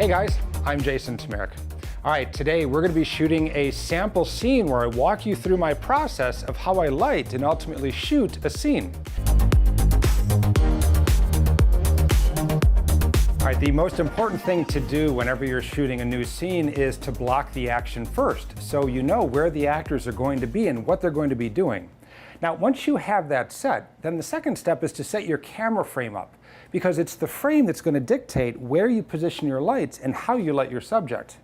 Hey guys, I'm Jason Tmerk. All right, today we're going to be shooting a sample scene where I walk you through my process of how I light and ultimately shoot a scene. All right, the most important thing to do whenever you're shooting a new scene is to block the action first, so you know where the actors are going to be and what they're going to be doing. Now, once you have that set, then the second step is to set your camera frame up, because it's the frame that's going to dictate where you position your lights and how you light your subject.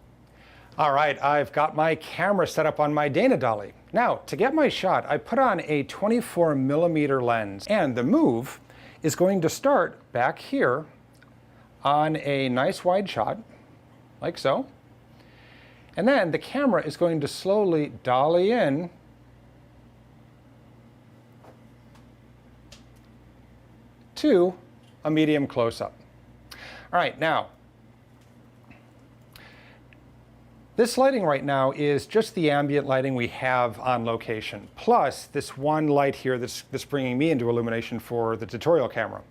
All right, I've got my camera set up on my Dana Dolly. Now, to get my shot, I put on a 24mm lens, and the move is going to start back here on a nice wide shot, like so. And then the camera is going to slowly dolly in to a medium close-up. All right, now, this lighting right now is just the ambient lighting we have on location, plus this one light here that's bringing me into illumination for the tutorial camera.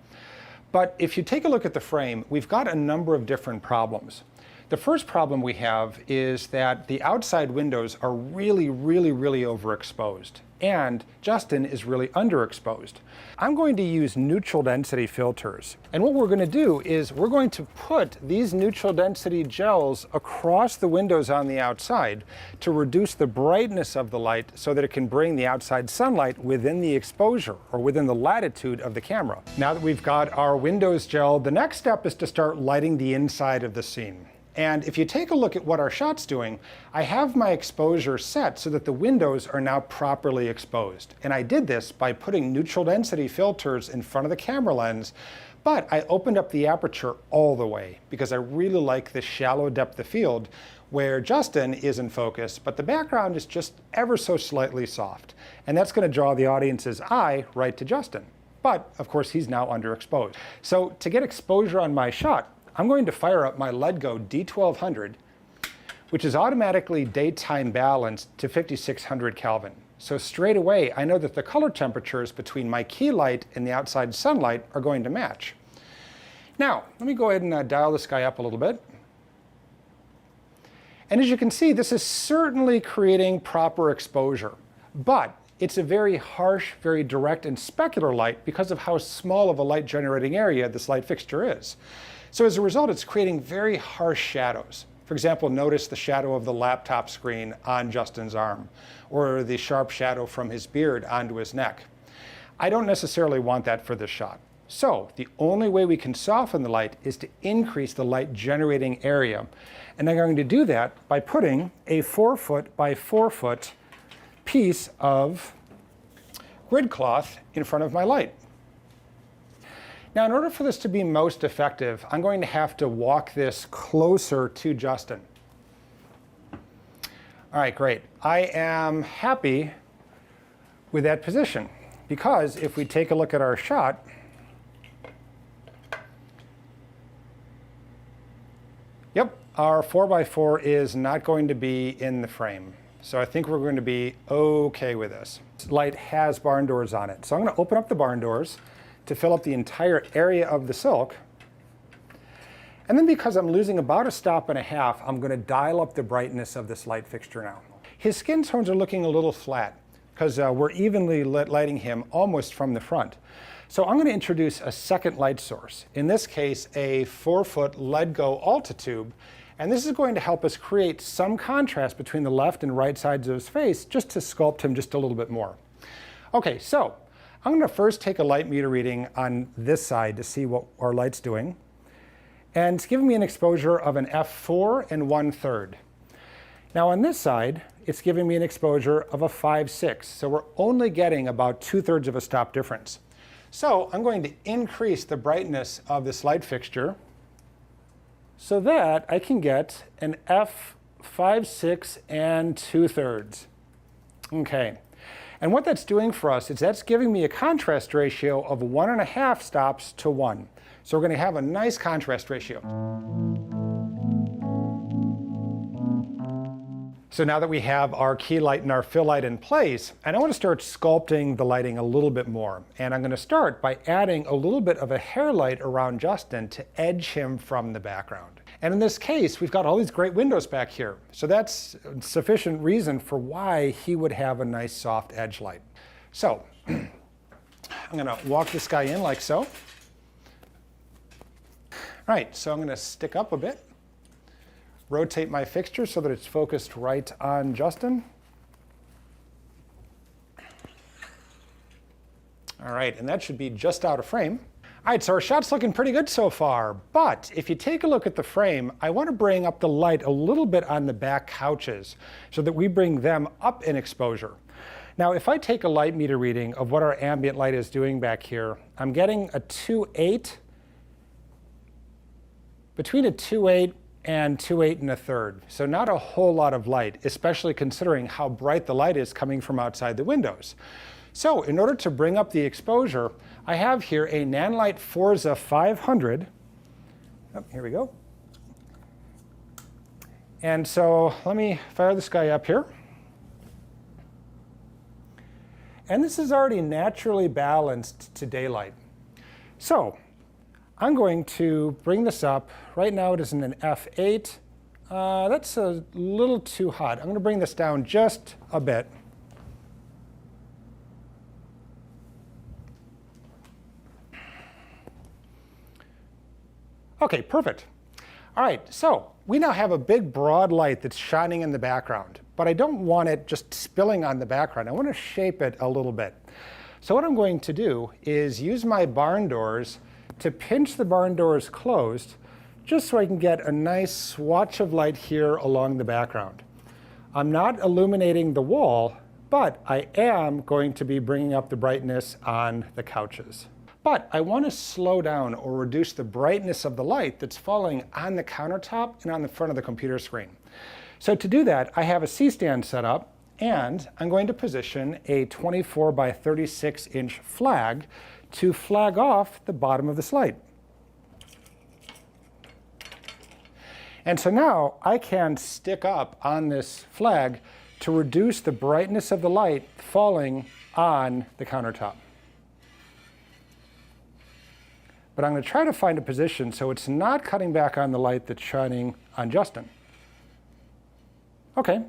But if you take a look at the frame, we've got a number of different problems. The first problem we have is that the outside windows are really overexposed, and Justin is really underexposed. I'm going to use neutral density filters. And what we're going to do is we're going to put these neutral density gels across the windows on the outside to reduce the brightness of the light so that it can bring the outside sunlight within the exposure or within the latitude of the camera. Now that we've got our windows gel, the next step is to start lighting the inside of the scene. And if you take a look at what our shot's doing, I have my exposure set so that the windows are now properly exposed. And I did this by putting neutral density filters in front of the camera lens, but I opened up the aperture all the way because I really like this shallow depth of field where Justin is in focus, but the background is just ever so slightly soft. And that's going to draw the audience's eye right to Justin. But of course, he's now underexposed. So to get exposure on my shot, I'm going to fire up my LEDGO D1200, which is automatically daytime balanced to 5600 Kelvin. So straight away, I know that the color temperatures between my key light and the outside sunlight are going to match. Now, let me go ahead and dial this guy up a little bit. And as you can see, this is certainly creating proper exposure, but it's a very harsh, very direct and specular light because of how small of a light generating area this light fixture is. So as a result, it's creating very harsh shadows. For example, notice the shadow of the laptop screen on Justin's arm, or the sharp shadow from his beard onto his neck. I don't necessarily want that for this shot. So the only way we can soften the light is to increase the light generating area. And I'm going to do that by putting a 4-foot by 4-foot piece of grid cloth in front of my light. Now, in order for this to be most effective, I'm going to have to walk this closer to Justin. All right, great. I am happy with that position because if we take a look at our shot, yep, our 4x4 is not going to be in the frame. So I think we're going to be okay with this. This light has barn doors on it. So I'm going to open up the barn doors to fill up the entire area of the silk. And then because I'm losing about 1.5 stops, I'm going to dial up the brightness of this light fixture now. His skin tones are looking a little flat because we're evenly lighting him almost from the front. So I'm going to introduce a second light source, in this case a 4-foot LEDGO Altatube, and this is going to help us create some contrast between the left and right sides of his face just to sculpt him just a little bit more. Okay, so I'm going to first take a light meter reading on this side to see what our light's doing. And it's giving me an exposure of an f4 1/3. Now on this side, it's giving me an exposure of a 5/6. So we're only getting about 2/3 of a stop difference. So I'm going to increase the brightness of this light fixture so that I can get an f5/6 2/3. Okay. And what that's doing for us is that's giving me a contrast ratio of 1.5 stops to 1. So we're going to have a nice contrast ratio. So now that we have our key light and our fill light in place, and I want to start sculpting the lighting a little bit more. And I'm going to start by adding a little bit of a hair light around Justin to edge him from the background. And in this case, we've got all these great windows back here. So that's sufficient reason for why he would have a nice soft edge light. So I'm going to walk this guy in like so. All right, so I'm going to stick up a bit. Rotate my fixture so that it's focused right on Justin. All right, and that should be just out of frame. All right, so our shot's looking pretty good so far, but if you take a look at the frame, I want to bring up the light a little bit on the back couches so that we bring them up in exposure. Now, if I take a light meter reading of what our ambient light is doing back here, I'm getting a 2.8, between a 2.8 and 2.8 1/3. So not a whole lot of light, especially considering how bright the light is coming from outside the windows. So in order to bring up the exposure, I have here a Nanlite Forza 500. Oh, here we go. And so let me fire this guy up here. And this is already naturally balanced to daylight. So I'm going to bring this up. Right now it is in an F8. That's a little too hot. I'm going to bring this down just a bit. Okay, perfect. All right, so we now have a big broad light that's shining in the background, but I don't want it just spilling on the background. I want to shape it a little bit. So what I'm going to do is use my barn doors to pinch the barn doors closed, just so I can get a nice swatch of light here along the background. I'm not illuminating the wall, but I am going to be bringing up the brightness on the couches. But I want to slow down or reduce the brightness of the light that's falling on the countertop and on the front of the computer screen. So to do that, I have a C-stand set up, and I'm going to position a 24 by 36 inch flag to flag off the bottom of this light. And so now I can stick up on this flag to reduce the brightness of the light falling on the countertop. But I'm going to try to find a position so it's not cutting back on the light that's shining on Justin. Okay.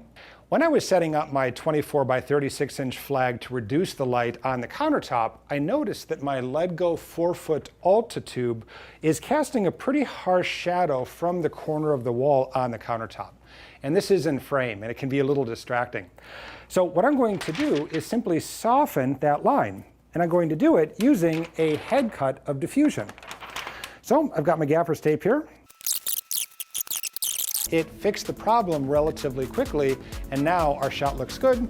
When I was setting up my 24 by 36 inch flag to reduce the light on the countertop, I noticed that my LEDGO 4-foot Altatube is casting a pretty harsh shadow from the corner of the wall on the countertop. And this is in frame, and it can be a little distracting. So what I'm going to do is simply soften that line. And I'm going to do it using a head cut of diffusion. So I've got my gaffer's tape here. It fixed the problem relatively quickly, and now our shot looks good.